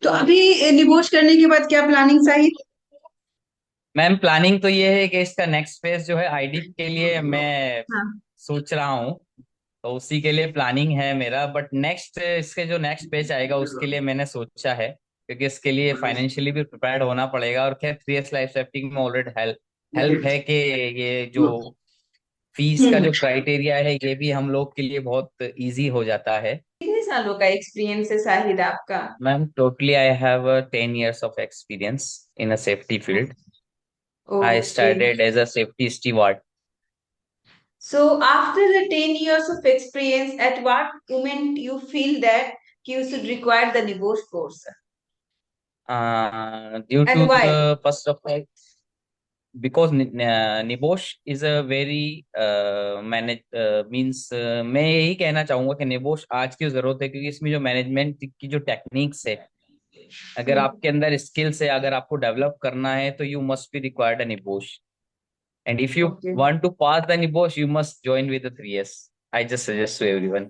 तो अभी निवेश करने के बाद क्या प्लानिंग साहिद? मैम प्लानिंग तो ये है कि इसका नेक्स्ट फेज जो है आईडी के लिए मैं हाँ। सोच रहा हूँ। तो उसी के लिए प्लानिंग है मेरा, बट नेक्स्ट इसके जो नेक्स्ट पेज आएगा उसके लिए मैंने सोचा है, क्योंकि इसके लिए फाइनेंशियली भी प्रिपेयर्ड होना पड़ेगा। और खैर 3S लाइफ सेफ्टी में ऑलरेडी हेल्प हेल्प है कि ये जो फीस का जो क्राइटेरिया है ये भी हम लोग के लिए बहुत इजी हो जाता है। कितने सालों का एक्सपीरियंस है साहिद आपका? Ma'am totally I have 10 years of experience in a safety field. I okay. started as a safety steward. So after the 10 years of experience, at what moment you feel that you should require the divorce course? Due And to why? the first of all, because NEBOSH is a very manage means मैं यही कहना चाहूंगा कि NEBOSH आज की जरूरत है, क्योंकि इसमें जो मैनेजमेंट की जो टेक्निक्स है, अगर आपके अंदर स्किल्स है, अगर आपको डेवलप करना है तो you must be required a NEBOSH. And if you Okay. Want to pass the NEBOSH you must join with the 3S। I just suggest to everyone.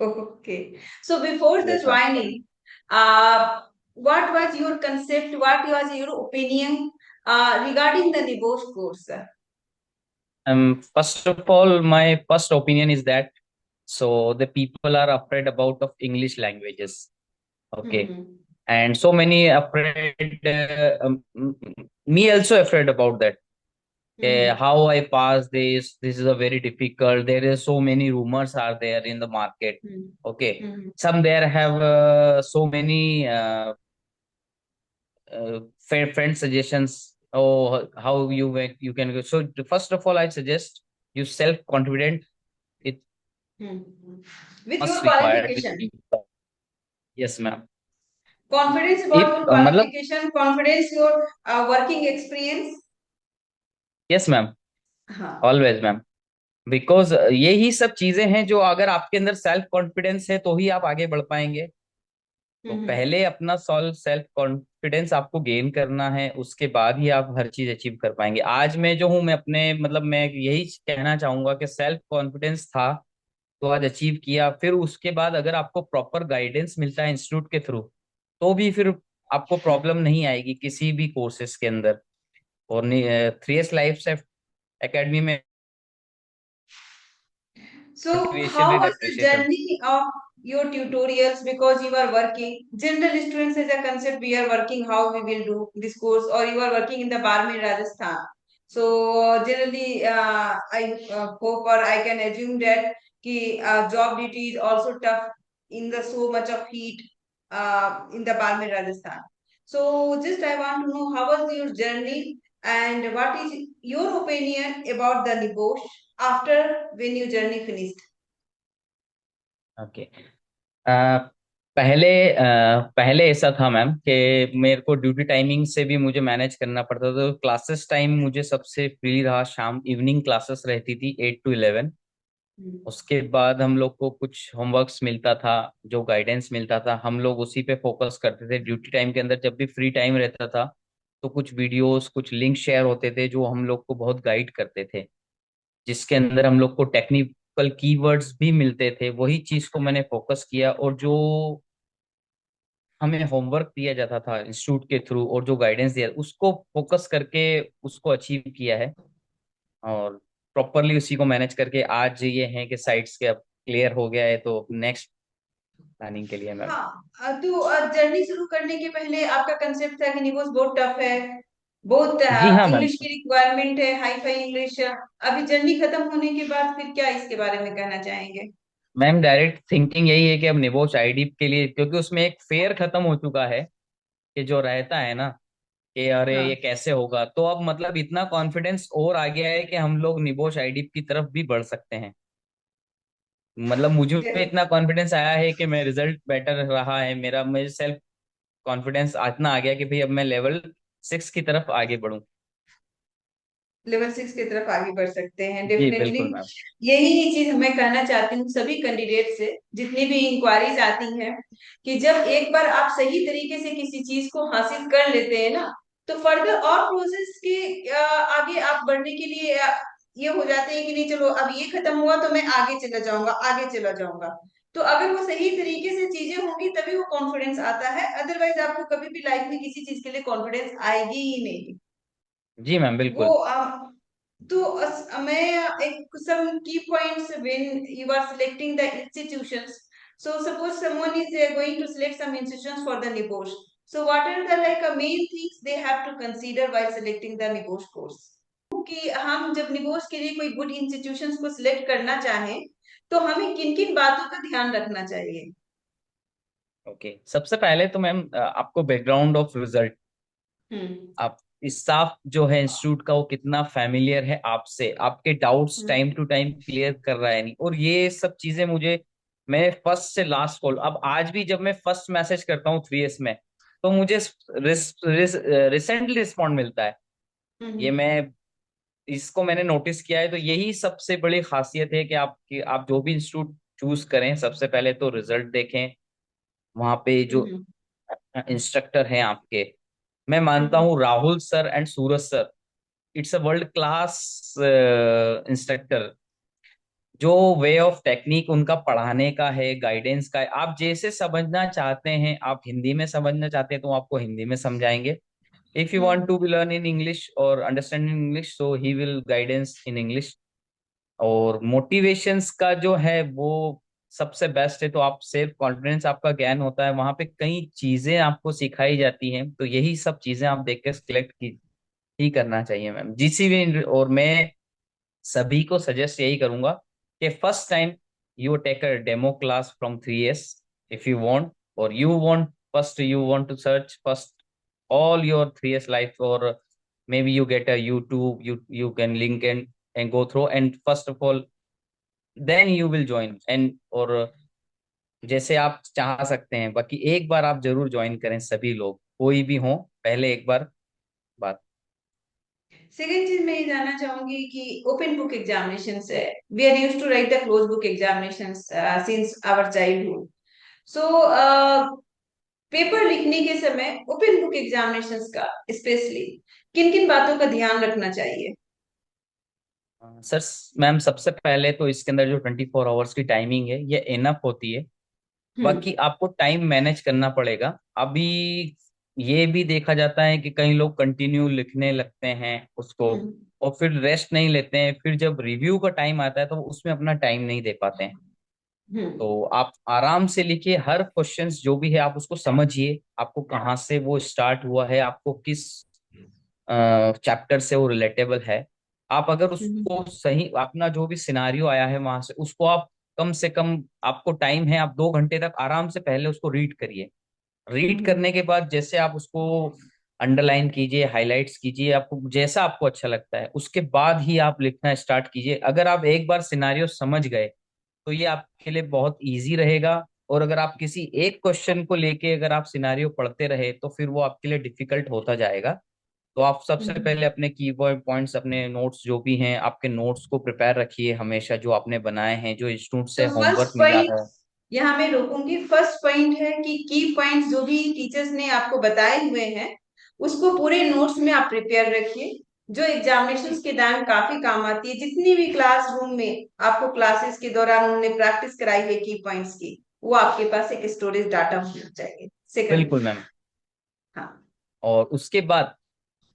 Okay. So before the yes ma'am. joining, uh, what was your concept? What was your opinion regarding the divorce course? First of all, my first opinion is that so the people are afraid about of English languages. Okay, Mm-hmm. and so many afraid, me also afraid about that. Okay, Mm-hmm. how I pass this is a very difficult. There is so many rumors are there in the market. Okay, Mm-hmm. some there have so many friend suggestions. Oh, how you can go. So first of all, I suggest you self confident. It Mm-hmm. With your must required with qualification, people. Yes, ma'am. confidence about If your मतलब qualification, confidence your working experience. yes ma'am, हाँ। Always ma'am. Because यही सब चीजें हैं जो अगर आपके अंदर सेल्फ कॉन्फिडेंस है तो ही आप आगे बढ़ पाएंगे। तो हम्म। पहले अपना सॉल्व सेल्फ कॉन्फिडेंस आपको गेन करना है, उसके बाद ही आप हर चीज अचीव कर पाएंगे। आज मैं जो हूँ मैं अपने मतलब मैं यही कहना चाहूंगा कि सेल्फ कॉन्फिडेंस था तो आज अचीव किया। फिर उसके बाद अगर आपको प्रॉपर गाइडेंस मिलता है इंस्टीट्यूट के थ्रू तो भी फिर आपको प्रॉब्लम नहीं आएगी किसी भी कोर्सेज के अंदर। और 3S लाइफ सेफ एकेडमी में So, motivation how and was the appreciation. journey of your tutorials because you are working? General students as a concept, we are working how we will do this course, or you are working in the Barmer, Rajasthan. So, generally, I hope or I can assume that job duty is also tough in the so much of heat in the Barmer, Rajasthan. So, just I want to know how was your journey and what is your opinion about the Nibosh after when your journey finished? Okay. पहले पहले ऐसा था ma'am कि मेरे को duty timing से भी मुझे मैनेज करना पड़ता था। तो क्लासेस टाइम मुझे सबसे फ्री रहा, शाम इवनिंग क्लासेस रहती थी 8 to 11। उसके बाद हम लोग को कुछ होमवर्क्स मिलता था, जो गाइडेंस मिलता था हम लोग उसी पे फोकस करते थे। ड्यूटी टाइम के अंदर जब भी फ्री टाइम रहता था तो कुछ वीडियोस कुछ लिंक शेयर होते थे जो हम लोग को बहुत गाइड करते थे, जिसके अंदर हम लोग को टेक्निकल कीवर्ड्स भी मिलते थे। वही चीज को मैंने फोकस किया, और जो हमें होमवर्क दिया जाता था इंस्टीट्यूट के थ्रू और जो गाइडेंस दिया उसको फोकस करके उसको अचीव किया है। और प्रॉपरली उसी को मैनेज करके आज ये है कि साइट्स के अब क्लियर हो गया है, तो नेक्स्ट प्लानिंग के लिए मैम। हाँ। तो जर्नी शुरू करने के पहले आपका कंसेप्ट था कि निवोस बहुत टफ है, बहुत जी हाँ मैम। इंग्लिश की रिक्वायरमेंट है, हाई फाई इंग्लिश। अभी जर्नी खत्म होने के बाद फिर क्या इसके बारे में कहना चाहेंगे? मैम डायरेक्ट थिंकिंग यही है कि अब निबोच आईडी के लिए, क्योंकि उसमें एक फेयर खत्म हो चुका है कि जो रहता है ना कि अरे ये हाँ। कैसे होगा, तो अब मतलब इतना कॉन्फिडेंस और आ गया है कि हम लोग निबोच आईडी की तरफ भी बढ़ सकते हैं। मतलब मुझे में इतना कॉन्फिडेंस आया है कि मैं रिजल्ट बेटर रहा है मेरा, मुझे सेल्फ कॉन्फिडेंस इतना आ गया कि भाई अब मैं लेवल 6 की तरफ आगे बढ़ूं। लेवल 6 की तरफ आगे बढ़ सकते हैं जी डेफिनेटली। बिल्कुल मैम। यही चीज मैं कहना चाहती हूँ सभी कैंडिडेट से, जितनी भी इंक्वायरीज आती हैं, कि जब एक बार आप सही तरीके से किसी चीज को हासिल कर लेते हैं ना, तो फर्दर और प्रोसेस के आगे आप बढ़ने के लिए ये हो जाते हैं कि नहीं चलो अब ये खत्म हुआ तो मैं आगे चला जाऊंगा, आगे चला जाऊंगा। तो अगर वो सही तरीके से चीजें होंगी तभी वो कॉन्फिडेंस आता है, अदरवाइज आपको कभी भी लाइफ में किसी चीज के लिए कॉन्फिडेंस आएगी ही नहीं। जी मैम वो बिल्कुल। तो मैं एक some key points when you are selecting the institutions. So suppose someone is going to select some institutions for the NIBOSH. So what are the like main things they have to consider while selecting the NIBOSH course? कि हम जब NEBOSH के लिए कोई good institutions को select करना चाहें तो हमें किन किन बातों का ध्यान रखना चाहिए? ओके, सबसे पहले तो मैम आपको बैकग्राउंड ऑफ रिजल्ट, हम्म। आप स्टाफ जो है इंस्टीट्यूट का वो कितना फेमिलियर है आपसे, आपके doubts hmm. Time to time clear कर रहा है नहीं, और ये सब चीजें मुझे, मैं फर्स्ट से लास्ट कॉल, अब आज भी जब मैं फर्स्ट मैसेज करता हूँ 3S में, तो मुझे रिसेंटली रिस्पॉन्ड मिलता है। ये हम्म। मैं, इसको मैंने नोटिस किया है। तो यही सबसे बड़ी खासियत है कि आप जो भी इंस्टीट्यूट चूज करें, सबसे पहले तो रिजल्ट देखें, वहां पे जो हम्म। इंस्ट्रक्टर हैं आपके, मैं मानता हम्म। हूँ Rahul sir and Suraj sir, it's a world class instructor. जो वे ऑफ टेक्निक उनका पढ़ाने का है, गाइडेंस का है, आप जैसे समझना चाहते हैं, आप हिंदी में समझना चाहते हैं तो वो आपको हिंदी में समझाएंगे। If you want hmm. To be learn in English और understand in English, so he will guidance in English. और मोटिवेशंस का जो है वो सबसे बेस्ट है। तो आप सेल्फ कॉन्फिडेंस, आपका ज्ञान होता है, वहां पे कई चीजें आपको सिखाई जाती हैं, तो यही सब चीजें आप देख के सिलेक्ट की ही करना चाहिए मैम, जिसी भी। और मैं सभी को सजेस्ट यही करूंगा कि first time you take a demo class from 3S if you want, और you want first, you want to search first all your 3S life, or maybe you get a YouTube, you can link and go through, and first of all then you will join, and और जैसे आप चाह सकते हैं, बाकी एक बार आप जरूर ज्वाइन करें, सभी लोग कोई भी हो, पहले एक बार बात। सेकेंड चीज मैं ये जानना चाहूंगी कि ओपन बुक एग्जामिनेशन है, we are used to write the close book examination since our childhood. So paper लिखने के समय ओपन बुक एग्जामिनेशंस का स्पेशली किन किन बातों का ध्यान रखना चाहिए? सर मैम, सबसे पहले तो इसके अंदर जो 24 आवर्स की टाइमिंग है ये इनफ होती है। हम्म। बाकी आपको टाइम मैनेज करना पड़ेगा। अभी ये भी देखा जाता है कि कई लोग कंटिन्यू लिखने लगते हैं उसको, हम्म। और फिर रेस्ट नहीं लेते हैं, फिर जब रिव्यू का टाइम आता है तो उसमें अपना टाइम नहीं दे पाते हैं। हम्म। तो आप आराम से लिखिए, हर क्वेश्चंस जो भी है आप उसको समझिए, आपको कहाँ से वो स्टार्ट हुआ है, आपको किस चैप्टर से वो रिलेटेबल है। आप अगर हम्म। उसको सही, अपना जो भी सिनारियो आया है वहां से, उसको आप कम से कम, आपको टाइम है, आप 2 घंटे तक आराम से पहले उसको रीड करिए। रीड हम्म। करने के बाद जैसे आप उसको अंडरलाइन कीजिए, हाइलाइट्स कीजिए, आपको जैसा आपको अच्छा लगता है, उसके बाद ही आप लिखना स्टार्ट कीजिए। अगर आप एक बार सिनारियो समझ गए तो ये आपके लिए बहुत इजी रहेगा। और अगर आप किसी एक क्वेश्चन को लेके अगर आप सिनारियो पढ़ते रहे तो फिर वो आपके लिए डिफिकल्ट होता जाएगा। तो आप सबसे हम्म। पहले अपने कीवर्ड पॉइंट्स, अपने नोट्स जो भी हैं, आपके नोट्स को प्रिपेयर रखिए हमेशा, जो आपने बनाए हैं, जो स्टूडेंट से तो होमवर्क फर्स्ट मिला पॉइंट है। यहाँ मैं रोकूंगी। फर्स्ट पॉइंट है कि की पॉइंट्स जो भी टीचर्स ने आपको बताए हुए हैं उसको पूरे नोट्स में आप प्रिपेयर रखिए, जो एग्जामिनेशन के दौरान काफी काम आती है। जितनी भी क्लासरूम में आपको क्लासेस के दौरान उन्होंने प्रैक्टिस कराई है की पॉइंट्स की, वो आपके पास एक स्टोरेज डाटा होना चाहिए। सेकंड। बिल्कुल मैम। हाँ। और उसके बाद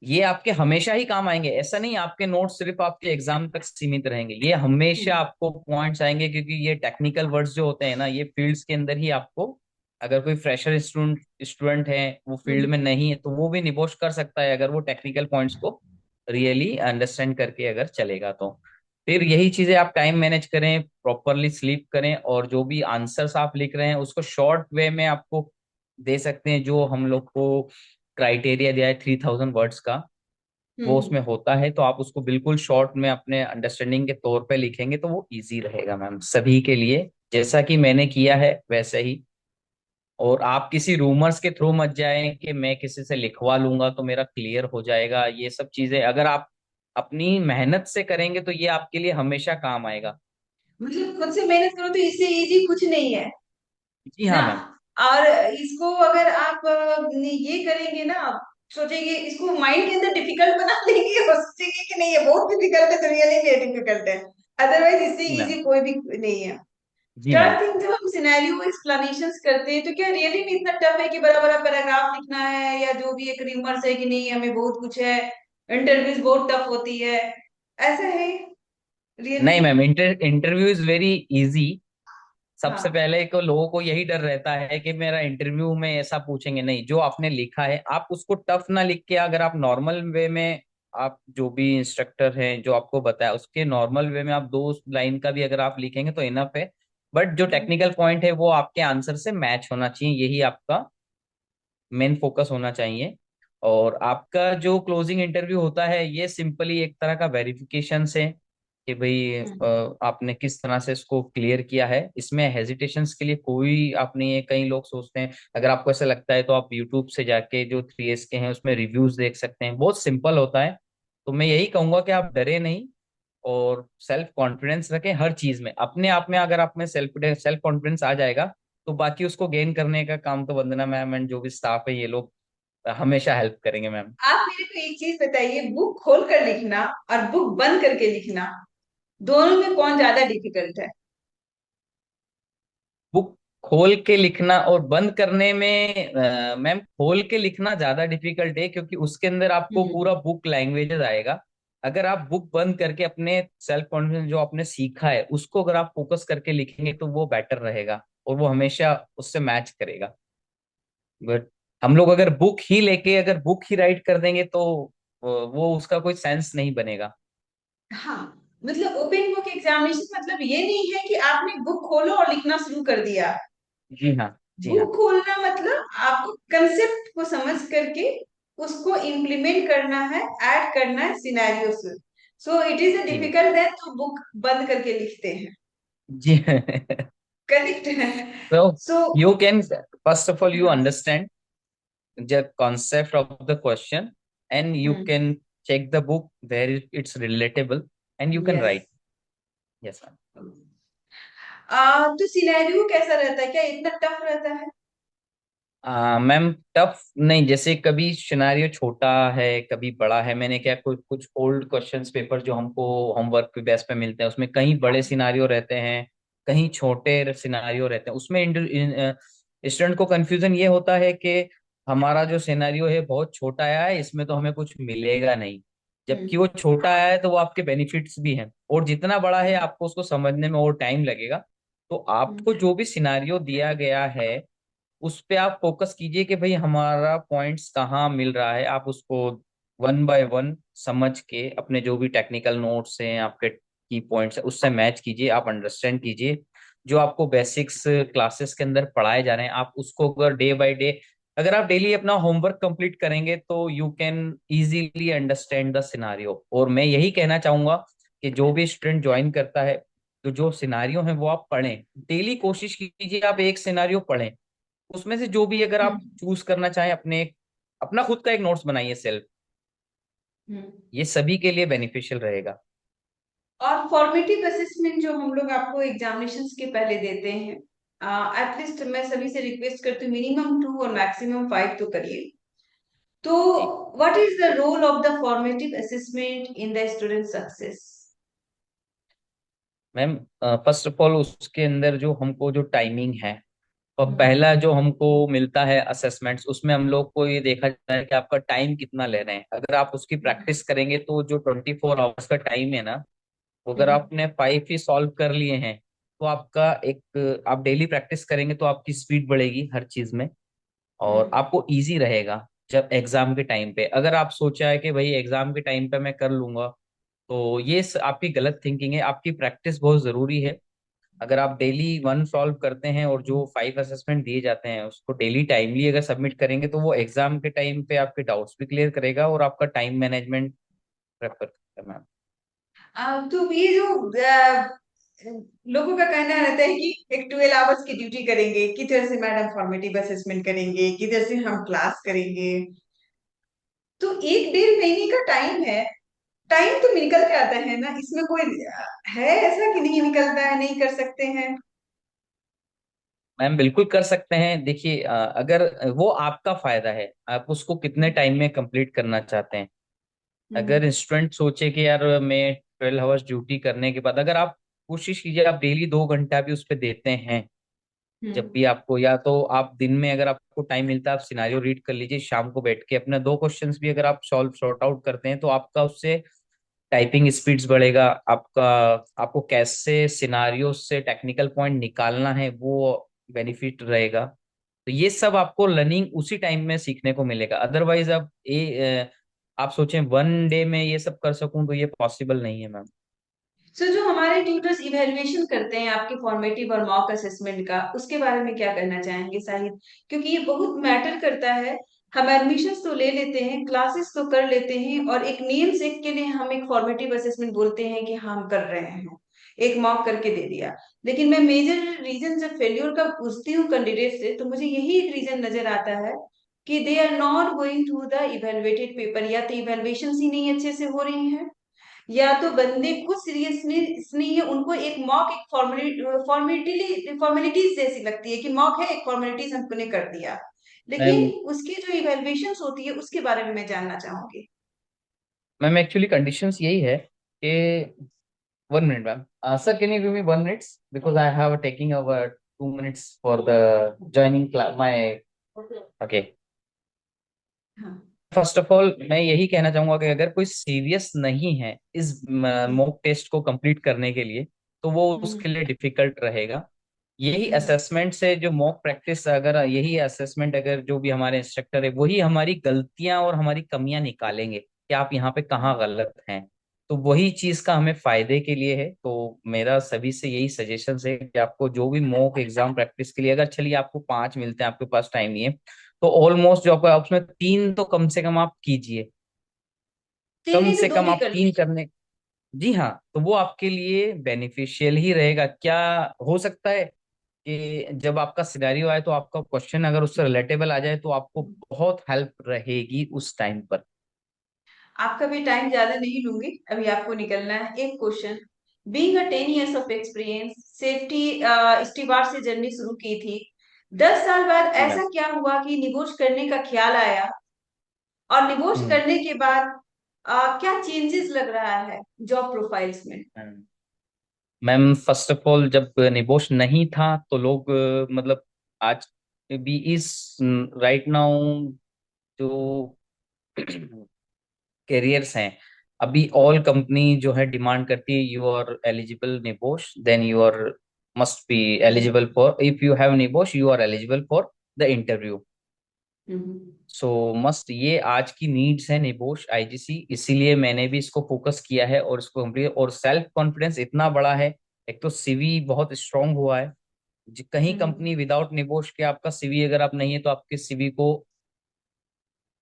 ये आपके हमेशा ही काम आएंगे, ऐसा नहीं आपके नोट्स सिर्फ आपके एग्जाम तक सीमित रहेंगे, ये हमेशा हम्म। आपको पॉइंट्स आएंगे, क्योंकि ये टेक्निकल वर्ड्स जो होते हैं ना, ये फील्ड्स के अंदर ही आपको, अगर कोई फ्रेशर स्टूडेंट स्टूडेंट है, वो फील्ड हम्म। में नहीं है, तो वो भी निबोश कर सकता है अगर वो टेक्निकल पॉइंट्स को रियली अंडरस्टैंड करके अगर चलेगा तो। फिर यही चीजें, आप टाइम मैनेज करें, प्रॉपरली स्लीप करें, और जो भी आंसर्स आप लिख रहे हैं उसको शॉर्ट वे में आपको दे सकते हैं। जो हम लोग को क्राइटेरिया दिया है 3000 वर्ड्स का, वो हम्म। उसमें होता है, तो आप उसको बिल्कुल शॉर्ट में अपने अंडरस्टैंडिंग के तौर पे लिखेंगे तो वो इजी रहेगा मैम सभी के लिए, जैसा कि मैंने किया है वैसे ही। और आप किसी रूमर्स के थ्रू मत जाएं कि मैं किसी से लिखवा लूंगा तो मेरा क्लियर हो जाएगा। ये सब चीजें अगर आप अपनी मेहनत से करेंगे तो ये आपके लिए हमेशा काम आएगा। मतलब खुद से मेहनत करो तो इससे इजी कुछ नहीं है जी ना। हाँ मैम। और इसको अगर आप ये करेंगे ना, सोचेंगे इसको माइंड के अंदर डिफिकल्ट बना देंगे और सोचेंगे कि नहीं ये बहुत डिफिकल्ट है, तो रियली में डिफिकल्ट है। अदरवाइज इससे जी मैम। इजी कोई भी नहीं है। जी मैम। डर थिंग जब हम सिनेरियो एक्सप्लेनेशंस करते हैं तो क्या रियली में इतना टफ है कि बड़ा बड़ा पैराग्राफ लिखना है, या जो भी एक रिमर्स है कि नहीं हमें बहुत कुछ है, इंटरव्यूज बहुत टफ होती है, ऐसा है रियली नहीं में? Ma'am, interview is very easy. सबसे हाँ। पहले को लोगों को यही डर रहता है कि मेरा इंटरव्यू में ऐसा पूछेंगे, नहीं, जो आपने लिखा है आप उसको टफ ना लिख के, अगर आप नॉर्मल वे में, आप जो भी इंस्ट्रक्टर हैं जो आपको बताया उसके नॉर्मल वे में आप 2 लाइन का भी अगर आप लिखेंगे तो इनफ है। बट जो हम्म। टेक्निकल पॉइंट है वो आपके आंसर से मैच होना चाहिए, यही आपका मेन फोकस होना चाहिए। और आपका जो क्लोजिंग इंटरव्यू होता है ये सिंपली एक तरह का वेरिफिकेशन से, कि भाई हम्म। आपने किस तरह से इसको क्लियर किया है। इसमें हेजिटेशंस के लिए कोई आपने, ये कई लोग सोचते हैं, अगर आपको ऐसा लगता है तो आप यूट्यूब से जाके जो 3S के हैं उसमें रिव्यूज देख सकते हैं, बहुत सिंपल होता है। तो मैं यही कहूंगा कि आप डरे नहीं, और सेल्फ कॉन्फिडेंस रखें हर चीज में। अपने आप में अगर आप में सेल्फ सेल्फ कॉन्फिडेंस आ जाएगा तो बाकी उसको गेन करने का काम तो वंदना मैम एंड जो भी स्टाफ है ये लोग हमेशा हेल्प करेंगे मैम। आप मेरे को एक चीज बताइए, बुक खोल कर लिखना और बुक बंद करके लिखना, दोनों में कौन ज्यादा डिफिकल्ट है? बुक खोल के लिखना और बंद करने में मैम, खोल के लिखना ज्यादा डिफिकल्ट है क्योंकि उसके अंदर आपको हम्म। पूरा बुक लैंग्वेजेस आएगा। अगर आप बुक बंद करके अपने सेल्फ कॉन्फिडेंस जो आपने सीखा है उसको अगर आप फोकस करके लिखेंगे तो वो बेटर रहेगा, और वो हमेशा उससे मैच करेगा। बट हम लोग अगर बुक ही लेके अगर बुक ही राइट कर देंगे तो वो उसका कोई सेंस नहीं बनेगा। हाँ, मतलब ओपन बुक एग्जामिनेशन मतलब ये नहीं है कि आपने बुक खोलो और लिखना शुरू कर दिया। जी हाँ। जी हाँ। बुक खोलना मतलब आपको कंसेप्ट को समझ करके उसको इम्प्लीमेंट करना है, ऐड करना है सिनेरियो से। सो इट इज अ जी मैम। डिफिकल्ट दैट तो बुक बंद करके लिखते हैं। जी। करेक्ट है। So so you can, first of all, you हाँ। understand the concept of the question, and you hmm. can check the book where it's relatable, and you can yes. write. Yes ma'am. तो scenario कैसा रहता है, क्या इतना tough रहता है? Ma'am tough नहीं, जैसे कभी सिनेरियो छोटा है कभी बड़ा है। मैंने क्या, कुछ कुछ ओल्ड क्वेश्चंस पेपर जो हमको होमवर्क पे बेस पे मिलते हैं उसमें कहीं बड़े सिनेरियो रहते हैं, कहीं छोटे सिनेरियो रहते हैं। उसमें स्टूडेंट को कंफ्यूजन ये होता है कि हमारा जो सिनेरियो है बहुत छोटा आया है, इसमें तो हमें कुछ मिलेगा नहीं। जबकि हम्म। वो छोटा आया है तो वो आपके बेनिफिट्स भी हैं, और जितना बड़ा है आपको उसको समझने में और टाइम लगेगा। तो हम्म। आपको जो भी सिनेरियो दिया गया है उस पे आप फोकस कीजिए कि भाई हमारा पॉइंट्स कहाँ मिल रहा है। आप उसको वन बाय वन समझ के अपने जो भी टेक्निकल नोट्स हैं, आपके की पॉइंट्स है, उससे मैच कीजिए, आप अंडरस्टैंड कीजिए। जो आपको बेसिक्स क्लासेस के अंदर पढ़ाए जा रहे हैं आप उसको अगर डे बाय डे, अगर आप डेली अपना होमवर्क कंप्लीट करेंगे तो you can easily understand the scenario. और मैं यही कहना चाहूंगा कि जो भी स्टूडेंट ज्वाइन करता है तो जो सिनारियो है वो आप पढ़ें, डेली कोशिश कीजिए आप एक सिनारियो पढ़ें, उसमें से जो भी अगर आप हम्म। चूज करना चाहें, अपने अपना खुद का एक नोट्स बनाइए सेल्फ। हम्म। ये सभी के लिए बेनिफिशियल रहेगा। और फॉर्मेटिव असेसमेंट जो हम लोग आपको एग्जामिनेशंस के पहले देते हैं, एटलीस्ट मैं सभी से रिक्वेस्ट करती हूँ मिनिमम 2 और मैक्सिमम 5 तो करिए। तो जी what is the role of the formative assessment in the student success? Ma'am, first of all उसके अंदर जो हमको जो टाइमिंग है, और हम्म। पहला जो हमको मिलता है असेसमेंट्स, उसमें हम लोग को ये देखा जाता है कि आपका टाइम कितना ले रहे हैं। अगर आप उसकी प्रैक्टिस करेंगे तो जो 24 आवर्स का टाइम है ना, तो अगर हम्म। आपने 5 ही सॉल्व कर लिए हैं तो आपका एक, आप डेली प्रैक्टिस करेंगे तो आपकी स्पीड बढ़ेगी हर चीज में, और हम्म। आपको इजी रहेगा। जब एग्जाम के टाइम पे अगर आप सोचा है कि भाई एग्जाम के टाइम पे मैं कर लूंगा, तो ये आपकी गलत थिंकिंग है। आपकी प्रैक्टिस बहुत जरूरी है। अगर आप डेली वन सॉल्व करते हैं और जो 5 असेसमेंट दिए जाते हैं उसको डेली टाइमली अगर सबमिट करेंगे तो वो एग्जाम के टाइम पे आपके डाउट्स भी क्लियर करेगा, और आपका टाइम मैनेजमेंट प्रेफर करता है मैम। तो ये जो लोगों का कहना रहता है कि एक 12 आवर्स की ड्यूटी करेंगे, किधर से मैडम फॉर्मेटिव असेसमेंट करेंगे, किधर से हम क्लास करेंगे, तो 1 1.5 महीने का टाइम है। टाइम तो निकल जाता है ना, इसमें कोई है ऐसा कि नहीं निकलता है, नहीं कर सकते हैं? मैम बिल्कुल कर सकते हैं। देखिए अगर वो आपका फायदा है, आप उसको कितने टाइम में कंप्लीट करना चाहते हैं। हम्म। अगर स्टूडेंट सोचे कि यार मैं 12 आवर्स ड्यूटी करने के बाद, अगर आप कोशिश कीजिए आप डेली 2 घंटा भी उस पर देते हैं। जब हम्म। भी आपको, या तो आप दिन में अगर आपको टाइम मिलता है आप सिनारियो रीड कर लीजिए, शाम को बैठ के अपने 2 क्वेश्चंस भी अगर आप सॉल्व सॉर्ट आउट करते हैं तो आपका उससे टाइपिंग स्पीड्स बढ़ेगा आपका। आपको कैसे सिनारियो से टेक्निकल पॉइंट निकालना है वो बेनिफिट रहेगा। तो ये सब आपको लर्निंग उसी टाइम में सीखने को मिलेगा। अदरवाइज आप आप सोचें 1 डे में ये सब कर सकूं तो ये पॉसिबल नहीं है मैम। सो जो हमारे ट्यूटर्स इवेल्युएशन करते हैं आपके फॉर्मेटिव और मॉक असेसमेंट का, उसके बारे में क्या कहना चाहेंगे साहिद? क्योंकि ये बहुत मैटर करता है। हम एडमिशन तो ले लेते हैं, क्लासेस तो कर लेते हैं, और एक नेम सेक के लिए हम एक फॉर्मेटिव असेसमेंट बोलते हैं कि हम कर रहे हैं, एक मॉक करके दे दिया। लेकिन मैं मेजर रीजन जब फेल्योर का पूछती हूँ कैंडिडेट से, तो मुझे यही एक रीजन नजर आता है कि they are not going to the evaluated paper. या तो इवेल्युएशन ही नहीं अच्छे से हो रही है, या तो बंदे को सीरियसनेस नहीं है, उनको एक मॉक एक फॉर्मेलिटीज जैसी लगती है कि मॉक है, एक फॉर्मेलिटीज हमने कर दिया। मैम लेकिन उसकी जो इवेल्युएशन होती है उसके बारे में मैं जानना चाहूंगी। मैम एक्चुअली कंडीशंस यही है कि 1 minute ma'am, sir can you give me 1 minutes because I have taking our 2 minutes for the joining class my. Okay. हाँ। फर्स्ट ऑफ ऑल मैं यही कहना चाहूंगा कि अगर कोई सीरियस नहीं है इस मॉक टेस्ट को कंप्लीट करने के लिए तो वो हम्म। उसके लिए डिफिकल्ट रहेगा। यही हम्म। असेसमेंट से जो मॉक प्रैक्टिस, अगर यही असेसमेंट अगर जो भी हमारे इंस्ट्रक्टर है वही हमारी गलतियां और हमारी कमियां निकालेंगे कि आप यहाँ पे कहाँ गलत हैं, तो वही चीज का हमें फायदे के लिए है। तो मेरा सभी से यही सजेशन है कि आपको जो भी मॉक एग्जाम प्रैक्टिस के लिए, अगर चलिए आपको 5 मिलते हैं, आपके पास टाइम नहीं है, तो ऑलमोस्ट जो आपको उसमें 3 तो कम से कम आप कीजिए। तीन कम नहीं तो से दो कम भी आप कर 3 लीजिए। करने। जी हाँ, तो वो आपके लिए बेनिफिशियल ही रहेगा। क्या हो सकता है कि जब आपका सिनेरियो आए तो आपका क्वेश्चन अगर उससे रिलेटेबल आ जाए तो आपको बहुत हेल्प रहेगी उस टाइम पर। आपका भी टाइम ज्यादा नहीं लूंगी, अभी आपको निकलना है। एक question, being a 10 years of experience, safety steward से जर्नी शुरू की थी, 10 साल बाद जी मैम। ऐसा क्या हुआ कि निगोश करने का ख्याल आया, और निगोश हम्म। करने के बाद क्या चेंजेस लग रहा है जॉब प्रोफाइल्स में? मैम फर्स्ट ऑफ ऑल जब निबोश नहीं था तो लोग मतलब आज भी इस राइट नाउ जो कैरियर्स हैं, अभी ऑल कंपनी जो है डिमांड करती है you are eligible NEBOSH, then you are must be eligible for, if you have NEBOSH you are eligible for the interview. Hmm. So must, ये आज की नीड्स है निबोश आईजीसी, इसीलिए मैंने भी इसको फोकस किया है और इसको कंप्लीट। और सेल्फ कॉन्फिडेंस इतना बड़ा है, एक तो सीवी बहुत स्ट्रांग हुआ है। कहीं हम्म। कंपनी विदाउट निबोश के आपका सीवी अगर आप नहीं है तो आपके सीवी को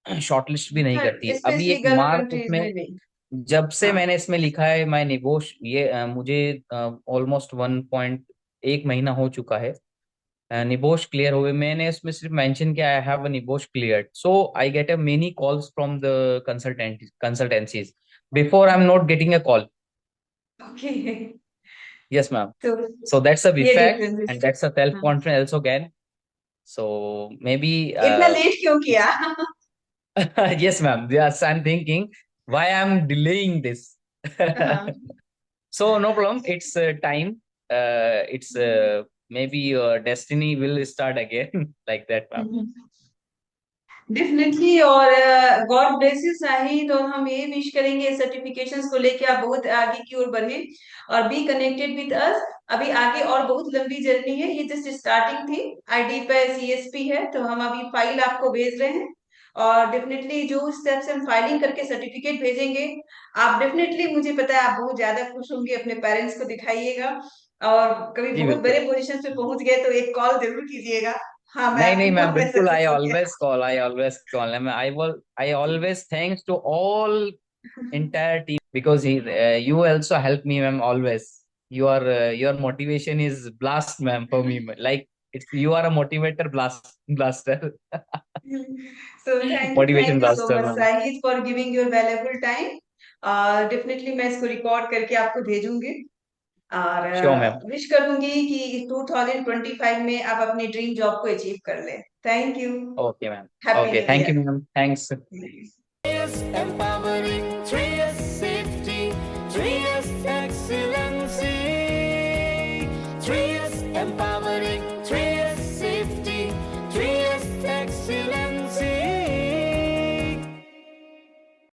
शॉर्टलिस्ट भी नहीं करती। अभी स्पेशली एक गल्फ मार्क कंट्रीज उसमें में भी। जब से हाँ। मैंने इसमें लिखा है माय निबोश, ये मुझे ऑलमोस्ट 1.1 महीना हो चुका है निबोश क्लियर हुए। मैंने इसमें सिर्फ मेंशन किया I have a NEBOSH cleared, so I get a many calls from the consultancies before I am not getting a call. Okay. Yes ma'am. तो So that's a ये effect differences. and that's a self हाँ। confidence also again. So maybe इतना late क्यों it's किया? yes ma'am, yes I'm thinking why I'm delaying this. हाँ। So no problem, it's time, it's maybe your destiny will start again like that ma'am. Definitely. और God bless you Shahid, और हम ये wish करेंगे certifications को लेके आप बहुत आगे की ओर बढ़े, और बी कनेक्टेड विद अस। अभी आगे और बहुत लंबी जर्नी है, ये जस्ट स्टार्टिंग थी। आईडी पे सीएसपी है, तो हम अभी फाइल आपको भेज रहे हैं, और डेफिनेटली जो स्टेप्स हम फाइलिंग करके सर्टिफिकेट भेजेंगे, आप डेफिनेटली, मुझे पता है आप बहुत ज्यादा खुश होंगे, अपने पेरेंट्स को दिखाइएगा। और कभी जी बहुत बिल्कुल। बड़े पोजीशन पे पहुंच गए तो एक कॉल जरूर कीजिएगा। हाँ, मैं नहीं आपकी नहीं मैम, कॉल में बिल्कुल सक्सेस आई हो always call, I always call, I always thanks to all गया। entire team because you also help me ma'am always. Your motivation is blast ma'am for me, like it's you are a motivator blaster. So Motivation thank you so blaster much ma'am. Sahid for giving your valuable time. Definitely मैं इसको record करके आपको भेजूंगी, और Sure ma'am. Wish करूंगी कि 2025 में आप अपनी ड्रीम जॉब को अचीव कर ले। Thank you. Okay ma'am. Happy Okay, new thank you year. ma'am, thanks. Empowering 3S